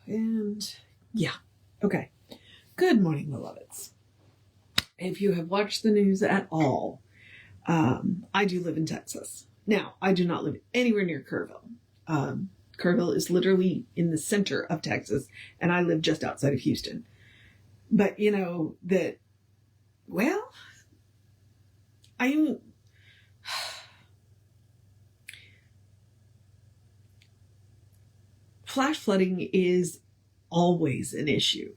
And yeah. Okay. Good morning, beloveds. If you have watched the news at all, I do live in Texas. Now, I do not live anywhere near Kerrville. Kerrville is literally in the center of Texas, and I live just outside of Houston. But you know that, well, flash flooding is always an issue,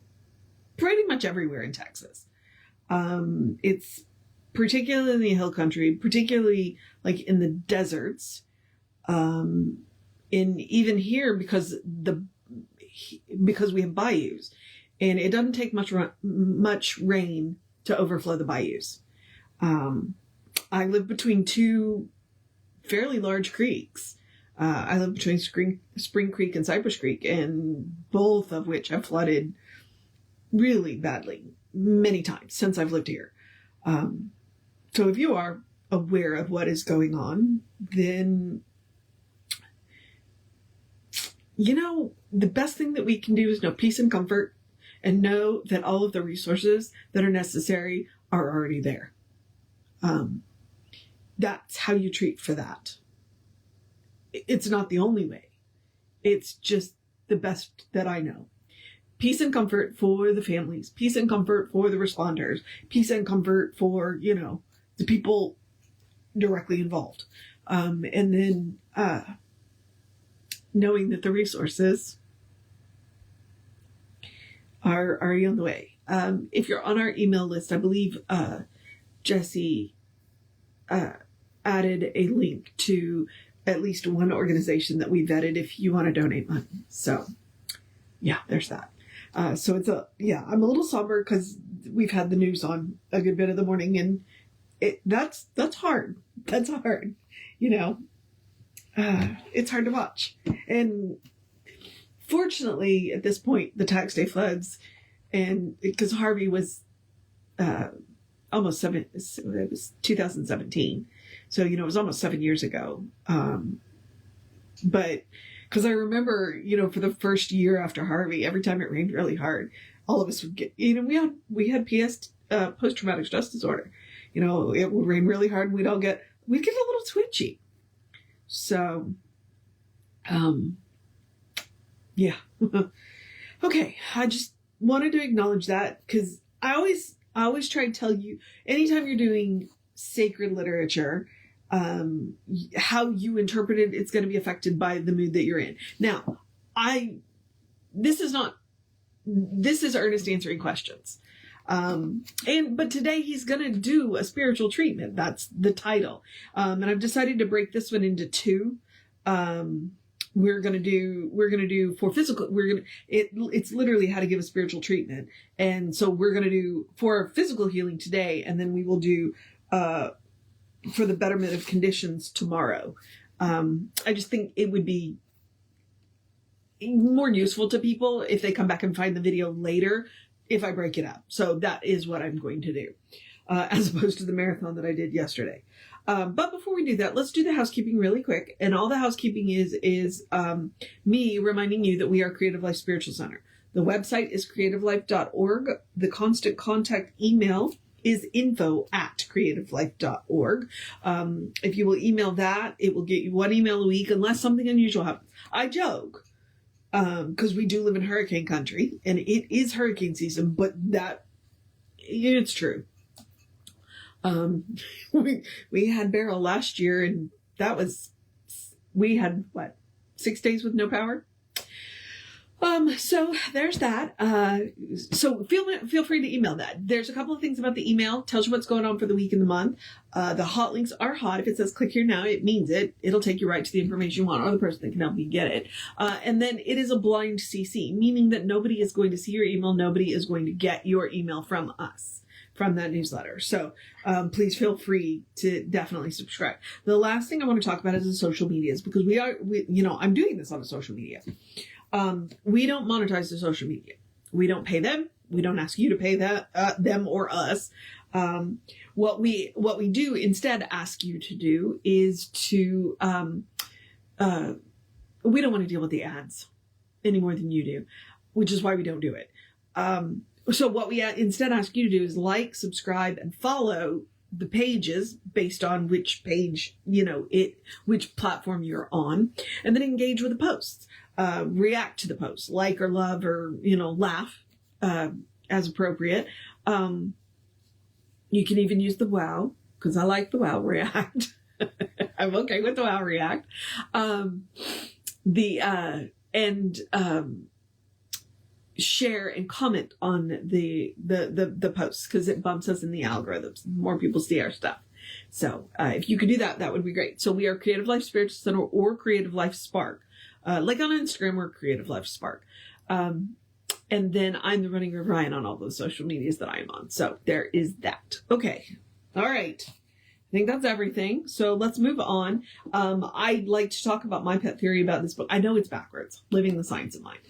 pretty much everywhere in Texas. It's particularly in the hill country, particularly like in the deserts, even here because we have bayous, and it doesn't take much rain to overflow the bayous. I live between two fairly large creeks. I live between Spring Creek and Cypress Creek, and both of which have flooded really badly many times since I've lived here. So if you are aware of what is going on, then, you know, the best thing that we can do is know peace and comfort and know that all of the resources that are necessary are already there. That's how you treat for that. It's not the only way. It's just the best that I know. Peace and comfort for the families, peace and comfort for the responders, peace and comfort for, you know, the people directly involved. And then knowing that the resources are already on the way. If you're on our email list, I believe Jesse added a link to at least one organization that we vetted if you want to donate money. So yeah, there's that. So I'm a little somber because we've had the news on a good bit of the morning, and that's hard. That's hard. You know, it's hard to watch. And fortunately at this point, the tax day floods, and because Harvey was, it was 2017. So, you know, it was almost 7 years ago. But because I remember, you know, for the first year after Harvey, every time it rained really hard, all of us would get, you know, we had post-traumatic stress disorder. You know, it would rain really hard and we'd get a little twitchy. So, yeah. Okay. I just wanted to acknowledge that because I always try to tell you, anytime you're doing sacred literature, how you interpret it, it's going to be affected by the mood that you're in. Now, this is Ernest answering questions. But today he's going to do a spiritual treatment. That's the title. And I've decided to break this one into two. We're going to do for physical, it's literally how to give a spiritual treatment. And so we're going to do for physical healing today, and then we will do, for the betterment of conditions tomorrow. I just think it would be more useful to people if they come back and find the video later if I break it up. So that is what I'm going to do, as opposed to the marathon that I did yesterday. But before we do that, let's do the housekeeping really quick. And all the housekeeping is me reminding you that we are Creative Life Spiritual Center. The website is creativelife.org. The constant contact email is info@creativelife.org. If you will email that, it will get you one email a week unless something unusual happens. I joke, because we do live in hurricane country and it is hurricane season, but it's true. We had Beryl last year, and we had 6 days with no power. So there's that. So feel free to email that. There's a couple of things about the email. Tells you what's going on for the week and the month. The hot links are hot. If it says click here now, it means it. It'll take you right to the information you want, or the person that can help you get it. And then it is a blind CC, meaning that nobody is going to see your email. Nobody is going to get your email from us, from that newsletter. So please feel free to definitely subscribe. The last thing I want to talk about is the social medias, because I'm doing this on a social media. We don't monetize the social media. We don't pay them. We don't ask you to pay them or us. What we do instead ask you to do is to, we don't want to deal with the ads any more than you do. which is why we don't do it. So what we instead ask you to do is like, subscribe, and follow the pages based on which page, which platform you're on, and then engage with the posts, react to the posts, like or love or, laugh, as appropriate. You can even use the wow, because I like the wow react. I'm okay with the wow react. Share and comment on the posts, because it bumps us in the algorithms. More people see our stuff. So if you could do that, that would be great. So we are Creative Life Spiritual Center or Creative Life Spark. Like on Instagram, we're Creative Life Spark. And then I'm the Running with Ryan on all those social medias that I'm on. So there is that. Okay. All right. I think that's everything. So let's move on. I'd like to talk about my pet theory about this book. I know it's backwards, Living the Science of Mind.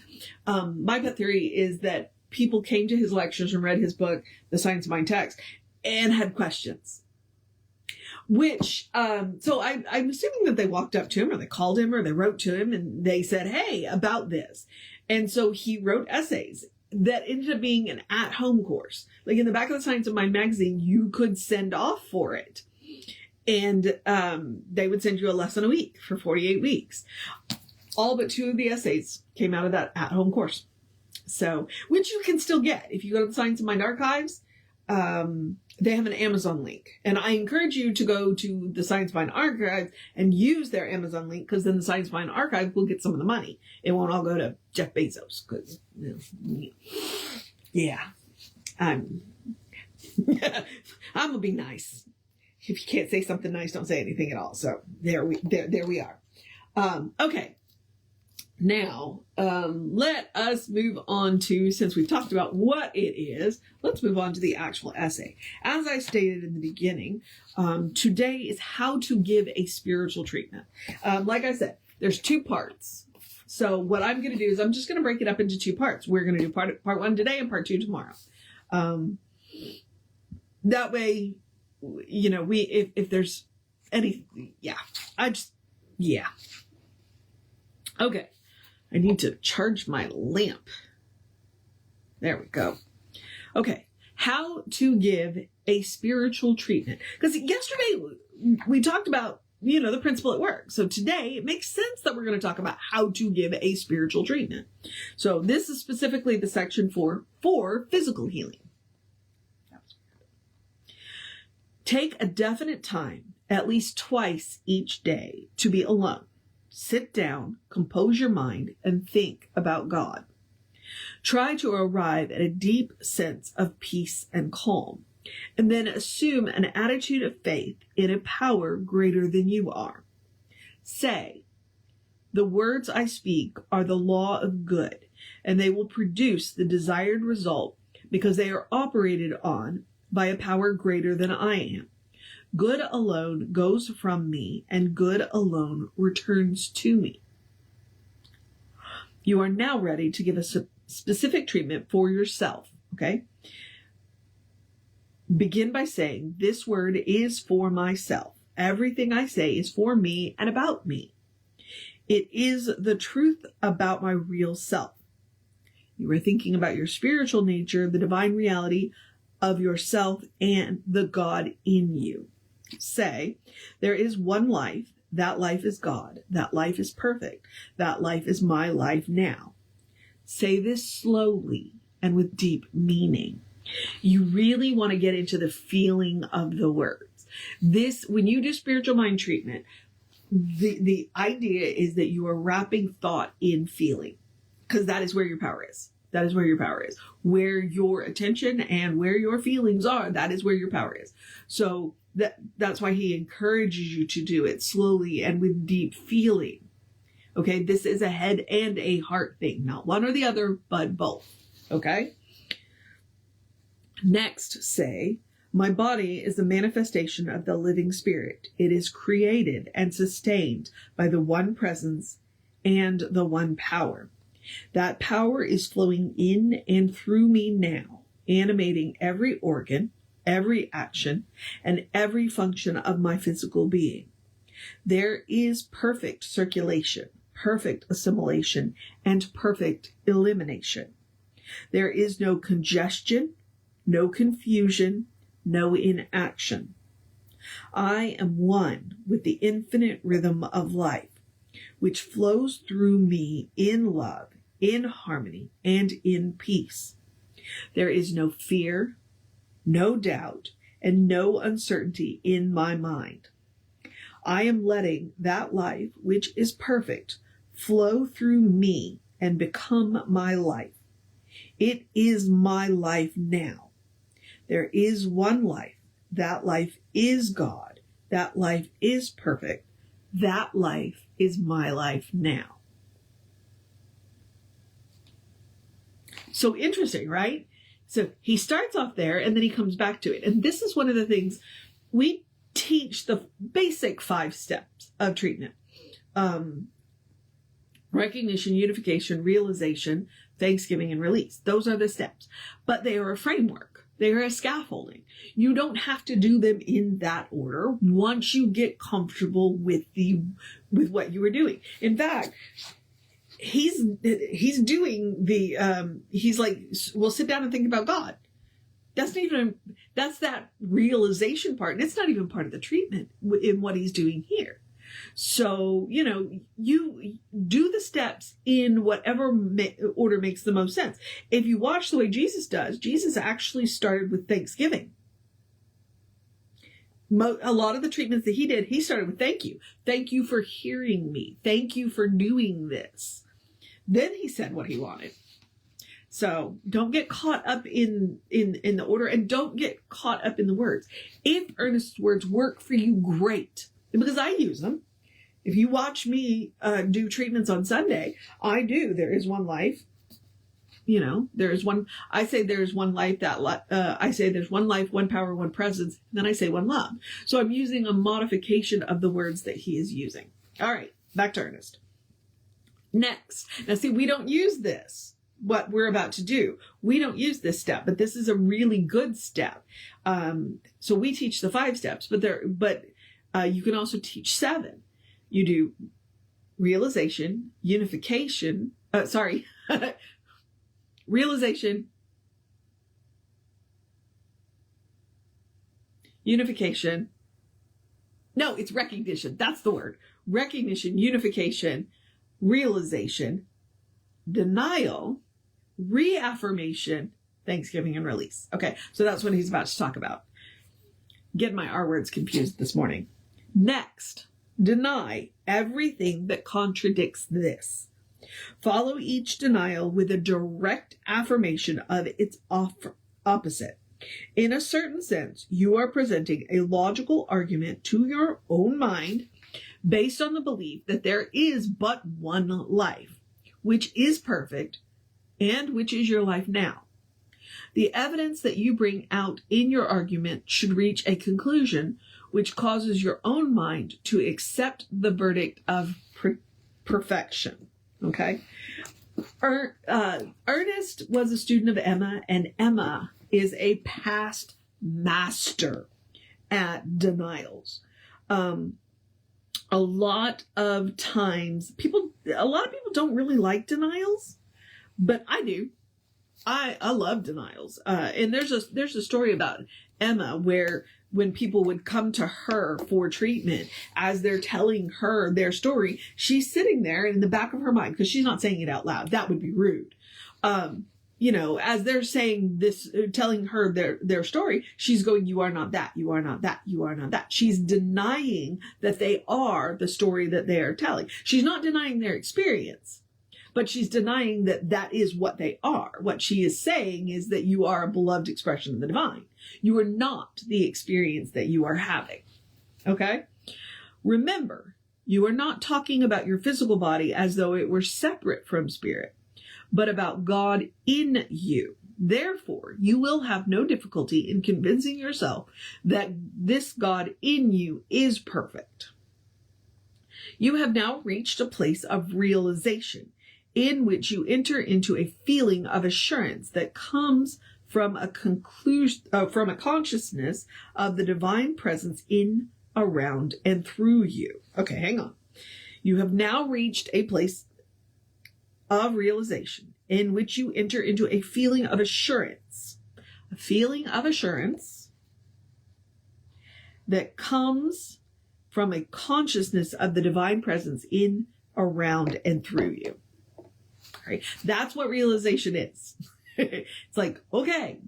My pet theory is that people came to his lectures and read his book, The Science of Mind text, and had questions. Which, so I'm assuming that they walked up to him, or they called him, or they wrote to him, and they said, hey, about this. And so he wrote essays that ended up being an at-home course. Like in the back of the Science of Mind magazine, you could send off for it. And they would send you a lesson a week for 48 weeks. All but 2 of the essays came out of that at-home course. So, which you can still get. If you go to the Science of Mind archives, they have an Amazon link. And I encourage you to go to the Science of Mind archive and use their Amazon link, because then the Science of Mind archive will get some of the money. It won't all go to Jeff Bezos, because, yeah, I'm gonna be nice. If you can't say something nice, don't say anything at all. So there we are. Okay. Now, let us move on to, since we've talked about what it is, let's move on to the actual essay. As I stated in the beginning, today is how to give a spiritual treatment. Like I said, there's 2 parts. So what I'm going to do is I'm just going to break it up into 2 parts. We're going to do part 1 today and part 2 tomorrow. That way, if there's any, Okay. I need to charge my lamp. There we go. Okay. How to give a spiritual treatment. Because yesterday we talked about, the principle at work. So today it makes sense that we're going to talk about how to give a spiritual treatment. So this is specifically the section for physical healing. Take a definite time, at least twice each day, to be alone. Sit down, compose your mind, and think about God. Try to arrive at a deep sense of peace and calm, and then assume an attitude of faith in a power greater than you are. Say, the words I speak are the law of good, and they will produce the desired result because they are operated on by a power greater than I am. Good alone goes from me, and good alone returns to me. You are now ready to give a specific treatment for yourself, okay? Begin by saying, this word is for myself. Everything I say is for me and about me. It is the truth about my real self. You are thinking about your spiritual nature, the divine reality of yourself, and the God in you. Say, there is one life. That life is God. That life is perfect. That life is my life now. Say this slowly and with deep meaning. You really want to get into the feeling of the words. When you do spiritual mind treatment, the idea is that you are wrapping thought in feeling, because that is where your power is. That is where your power is. Where your attention and where your feelings are, that is where your power is. So that's why he encourages you to do it slowly and with deep feeling. Okay, this is a head and a heart thing, not one or the other, but both. Okay? Next, say, my body is the manifestation of the living spirit. It is created and sustained by the one presence and the one power. That power is flowing in and through me now, animating every organ, every action, and every function of my physical being. There is perfect circulation, perfect assimilation, and perfect elimination. There is no congestion, no confusion, no inaction. I am one with the infinite rhythm of life, which flows through me in love, in harmony, and in peace. There is no fear, no doubt, and no uncertainty in my mind. I am letting that life, which is perfect, flow through me and become my life. It is my life now. There is one life. That life is God. That life is perfect. That life is my life now. So interesting, right? So he starts off there and then he comes back to it. And this is one of the things we teach, the basic 5 steps of treatment. Recognition, unification, realization, thanksgiving, and release. Those are the steps. But they are a framework. They are a scaffolding. You don't have to do them in that order once you get comfortable with what you were doing. In fact, he's doing he's like, well, sit down and think about God. That's that realization part. And it's not even part of the treatment in what he's doing here. So, you do the steps in whatever order makes the most sense. If you watch the way Jesus does, Jesus actually started with thanksgiving. A lot of the treatments that he did, he started with thank you. Thank you for hearing me. Thank you for doing this. Then he said what he wanted. So don't get caught up in the order, and don't get caught up in the words. If Ernest's words work for you, great. Because I use them. If you watch me do treatments on Sunday, I do. There is one life. There is one. I say there is one life. I say there's one life, one power, one presence. And then I say one love. So I'm using a modification of the words that he is using. All right, back to Ernest. Next. Now see, we don't use this. What we're about to do. We don't use this step, but this is a really good step. So we teach the 5 steps, but you can also teach 7. You do realization, unification, realization, unification. No, it's recognition. That's the word. Recognition, unification, realization, denial, reaffirmation, thanksgiving, and release. Okay, so that's what he's about to talk about. Getting my R words confused this morning. Next, deny everything that contradicts this. Follow each denial with a direct affirmation of its opposite. In a certain sense, you are presenting a logical argument to your own mind based on the belief that there is but one life, which is perfect and which is your life now. The evidence that you bring out in your argument should reach a conclusion which causes your own mind to accept the verdict of perfection. Okay? Ernest was a student of Emma, and Emma is a past master at denials. A lot of times, a lot of people don't really like denials, but I do. I love denials. And there's a story about Emma where when people would come to her for treatment, as they're telling her their story, she's sitting there in the back of her mind, because she's not saying it out loud. That would be rude. As they're saying this, telling her their story, she's going, you are not that, you are not that, you are not that. She's denying that they are the story that they are telling. She's not denying their experience, but she's denying that that is what they are. What she is saying is that you are a beloved expression of the divine. You are not the experience that you are having. Okay? Remember, you are not talking about your physical body as though it were separate from spirit, but about God in you. Therefore, you will have no difficulty in convincing yourself that this God in you is perfect. You have now reached a place of realization in which you enter into a feeling of assurance that comes from a consciousness of the divine presence in, around, and through you. Okay, hang on. You have now reached a place of realization in which you enter into a feeling of assurance. A feeling of assurance that comes from a consciousness of the divine presence in, around, and through you. Right? That's what realization is. It's like, okay,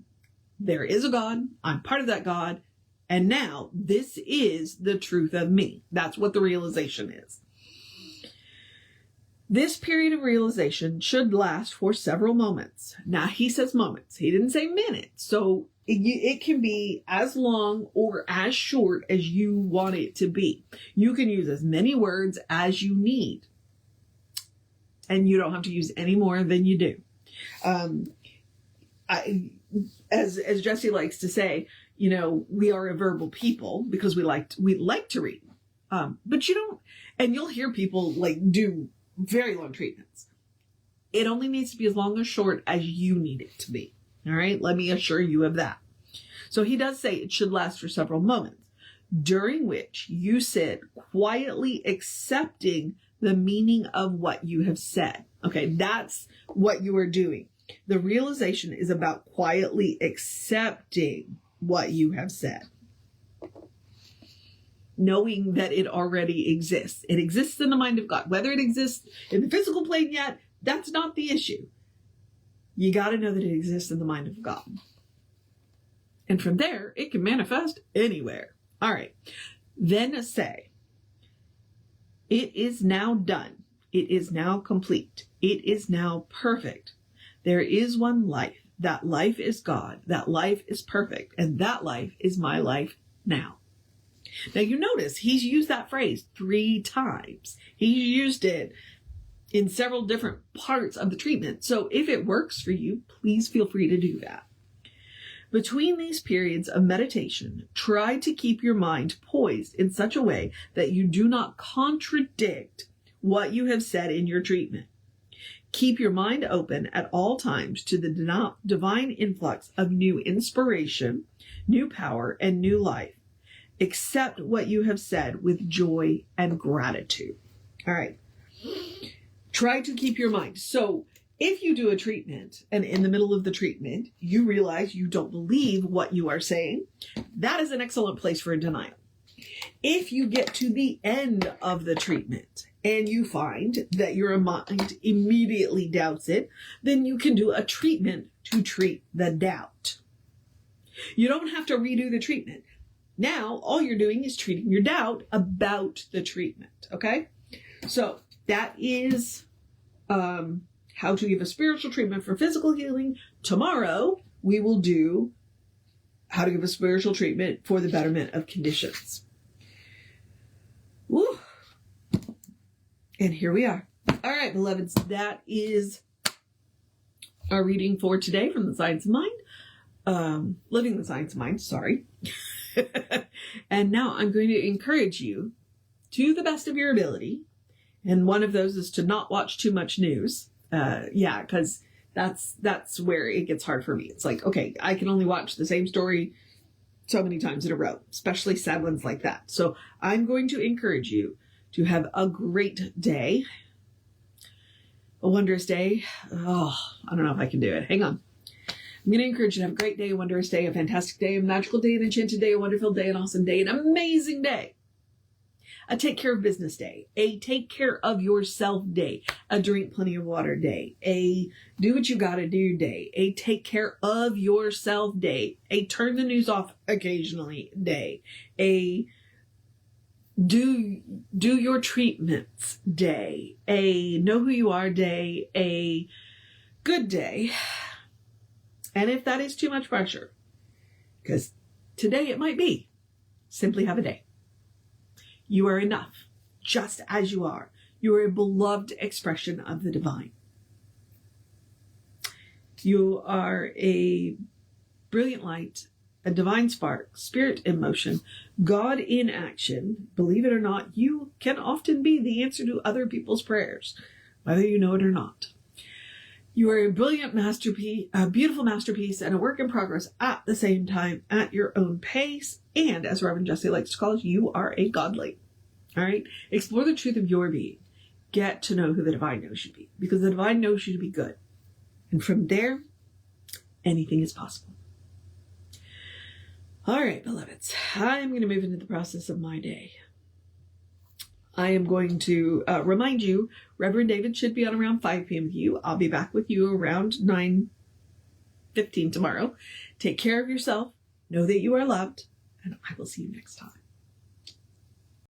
there is a God. I'm part of that God. And now this is the truth of me. That's what the realization is. This period of realization should last for several moments. Now, he says moments. He didn't say minutes. So it can be as long or as short as you want it to be. You can use as many words as you need. And you don't have to use any more than you do. As Jesse likes to say, you know, we are a verbal people because we like to read. But you don't, and you'll hear people like do very long treatments. It only needs to be as long or short as you need it to be. All right. Let me assure you of that. So he does say it should last for several moments, during which you sit quietly accepting the meaning of what you have said. Okay. That's what you are doing. The realization is about quietly accepting what you have said. Knowing that it already exists. It exists in the mind of God. Whether it exists in the physical plane yet, that's not the issue. You got to know that it exists in the mind of God. And from there, it can manifest anywhere. All right. Then say, it is now done. It is now complete. It is now perfect. There is one life. That life is God. That life is perfect. And that life is my life now. Now you notice he's used that phrase 3 times. He's used it in several different parts of the treatment. So if it works for you, please feel free to do that. Between these periods of meditation, try to keep your mind poised in such a way that you do not contradict what you have said in your treatment. Keep your mind open at all times to the divine influx of new inspiration, new power, and new life. Accept what you have said with joy and gratitude. All right. Try to keep your mind. So if you do a treatment and in the middle of the treatment, you realize you don't believe what you are saying, that is an excellent place for a denial. If you get to the end of the treatment and you find that your mind immediately doubts it, then you can do a treatment to treat the doubt. You don't have to redo the treatment. Now, all you're doing is treating your doubt about the treatment, okay? So that is how to give a spiritual treatment for physical healing. Tomorrow, we will do how to give a spiritual treatment for the betterment of conditions. Woo! And here we are. All right, beloveds, that is our reading for today from the Science of Mind. Living the Science of Mind, sorry. And now I'm going to encourage you to the best of your ability. And one of those is to not watch too much news. Because that's where it gets hard for me. It's like, okay, I can only watch the same story so many times in a row, especially sad ones like that. So I'm going to encourage you to have a great day, a wondrous day. Oh, I don't know if I can do it. Hang on. I'm going to encourage you to have a great day, a wondrous day, a fantastic day, a magical day, an enchanted day, a wonderful day, an awesome day, an amazing day. A take care of business day, a take care of yourself day, a drink plenty of water day, a do what you gotta do day, a take care of yourself day, a turn the news off occasionally day, a do your treatments day, a know who you are day, a good day. And if that is too much pressure, because today it might be, simply have a day. You are enough, just as you are. You are a beloved expression of the divine. You are a brilliant light, a divine spark, spirit in motion, God in action. Believe it or not, you can often be the answer to other people's prayers, whether you know it or not. You are a brilliant masterpiece, a beautiful masterpiece, and a work in progress at the same time, at your own pace. And as Reverend Jesse likes to call it, you are a godling. All right? Explore the truth of your being. get to know who the divine knows you to be, because the divine knows you to be good. And from there, anything is possible. All right, beloveds, I'm going to move into the process of my day. I am going to remind you, Reverend David should be on around 5 p.m. with you. I'll be back with you around 9:15 tomorrow. Take care of yourself. Know that you are loved, and I will see you next time.